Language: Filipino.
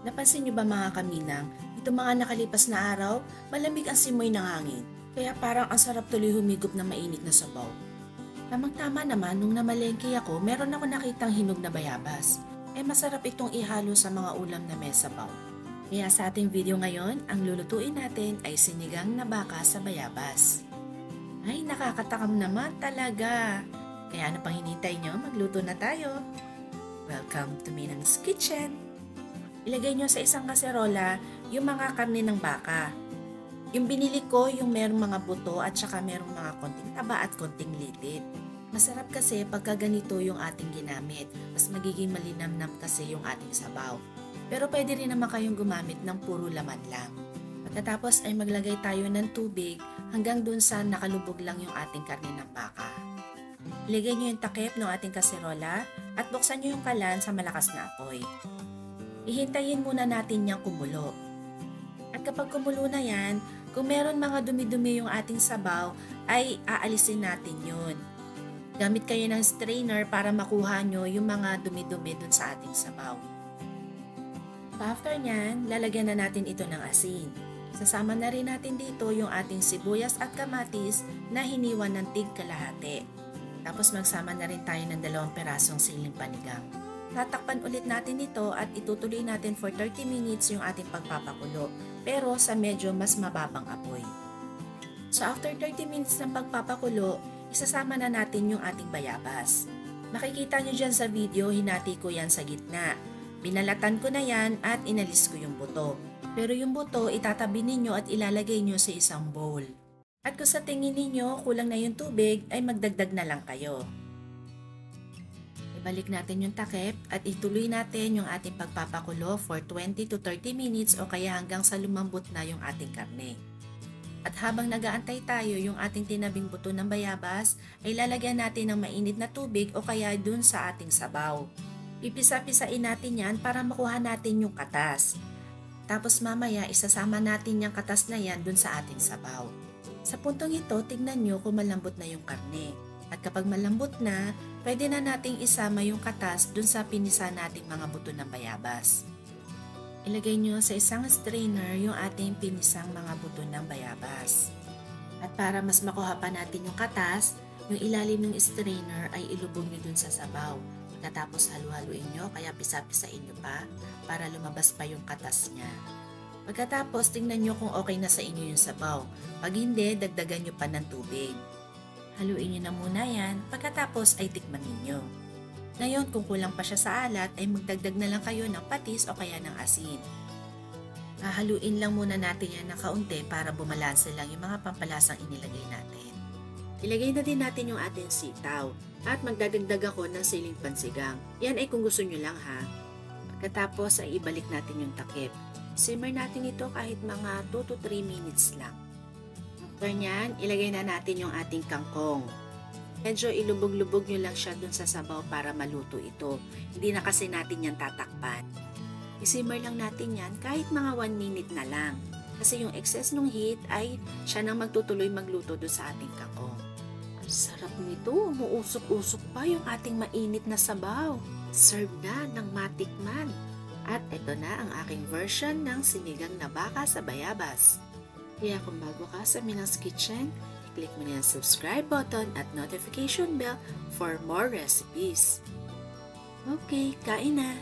Napansin niyo ba mga kaminang, itong mga nakalipas na araw, malamig ang simoy ng hangin. Kaya parang ang sarap tuloy humigop ng mainit na sabaw. Tamang-tama naman nung namalengke ako, meron ako nakitang hinog na bayabas. Masarap itong ihalo sa mga ulam na may sabaw. Kaya sa ating video ngayon, ang lulutuin natin ay sinigang na baka sa bayabas. Ay, nakakatakam naman talaga. Kaya ano pang hinintay nyo? Magluto na tayo. Welcome to Minang's Kitchen. Ilagay nyo sa isang kaserola yung mga karne ng baka. Yung binili ko, yung merong mga buto at saka merong mga konting taba at konting litit. Masarap kasi pagka ganito yung ating ginamit. Mas magiging malinamnam kasi yung ating sabaw. Pero pwede rin naman kayong gumamit ng puro laman lang. Pagkatapos ay maglagay tayo ng tubig hanggang dun sa nakalubog lang yung ating karne ng baka. Ilagay nyo yung takip ng ating kaserola at buksan nyo yung kalan sa malakas na apoy. Ihintayin muna natin niyang kumulo. At kapag kumulo na yan, kung meron mga dumi-dumi yung ating sabaw, ay aalisin natin yun. Gamit kayo ng strainer para makuha nyo yung mga dumi-dumi dun sa ating sabaw. After nyan, lalagyan na natin ito ng asin. Sasama na rin natin dito yung ating sibuyas at kamatis na hiniwan ng tig kalahati. Tapos magsama na rin tayo ng 2 perasong siling panigang. Tatakpan ulit natin ito at itutuloy natin for 30 minutes yung ating pagpapakulo, pero sa medyo mas mababang apoy. So after 30 minutes ng pagpapakulo, isasama na natin yung ating bayabas. Makikita nyo dyan sa video, hinati ko yan sa gitna. Binalatan ko na yan at inalis ko yung buto. Pero yung buto, itatabi ninyo at ilalagay nyo sa isang bowl. At kung sa tingin ninyo kulang na yung tubig, ay magdagdag na lang kayo. Ibalik natin yung takip at ituloy natin yung ating pagpapakulo for 20 to 30 minutes o kaya hanggang sa lumambot na yung ating karne. At habang nagaantay tayo yung ating tinabing buto ng bayabas, ay lalagyan natin ng mainit na tubig o kaya dun sa ating sabaw. Pipisa-pisain natin yan para makuha natin yung katas. Tapos mamaya isasama natin yung katas na yan dun sa ating sabaw. Sa puntong ito, tignan nyo kung malambot na yung karne. At kapag malambot na, pwede na nating isama yung katas dun sa pinisa nating mga buto ng bayabas. Ilagay nyo sa isang strainer yung ating pinisang mga buto ng bayabas. At para mas makuha pa natin yung katas, yung ilalim ng strainer ay ilubog nyo dun sa sabaw. Pagkatapos halu-haluin nyo, kaya pisa-pisain nyo pa para lumabas pa yung katas niya. Pagkatapos, tingnan nyo kung okay na sa inyo yung sabaw. Pag hindi, dagdagan nyo pa ng tubig. Haluin nyo na muna yan, pagkatapos ay tikman ninyo. Ngayon, kung kulang pa siya sa alat, ay magdagdag na lang kayo ng patis o kaya ng asin. Haluin lang muna natin yan ng kaunti para bumalanse lang yung mga pampalasang inilagay natin. Ilagay na din natin yung ating sitaw at magdadagdag ako ng siling pansigang. Yan ay kung gusto nyo lang ha. Pagkatapos ay ibalik natin yung takip. Simmer natin ito kahit mga 2 to 3 minutes lang. After nyan, ilagay na natin yung ating kangkong. Medyo ilubog-lubog nyo lang siya dun sa sabaw para maluto ito. Hindi na kasi natin yan tatakpan. Isimmer lang natin yan kahit mga 1 minute na lang. Kasi yung excess ng heat ay siya nang magtutuloy magluto dun sa ating kangkong. Ang sarap nito, umuusok-usok pa yung ating mainit na sabaw. Serve na ng matikman. At ito na ang aking version ng sinigang na baka sa bayabas. Kaya kung bago ka sa Minang's Kitchen, click mo na yung subscribe button at notification bell for more recipes. Okay, kain na!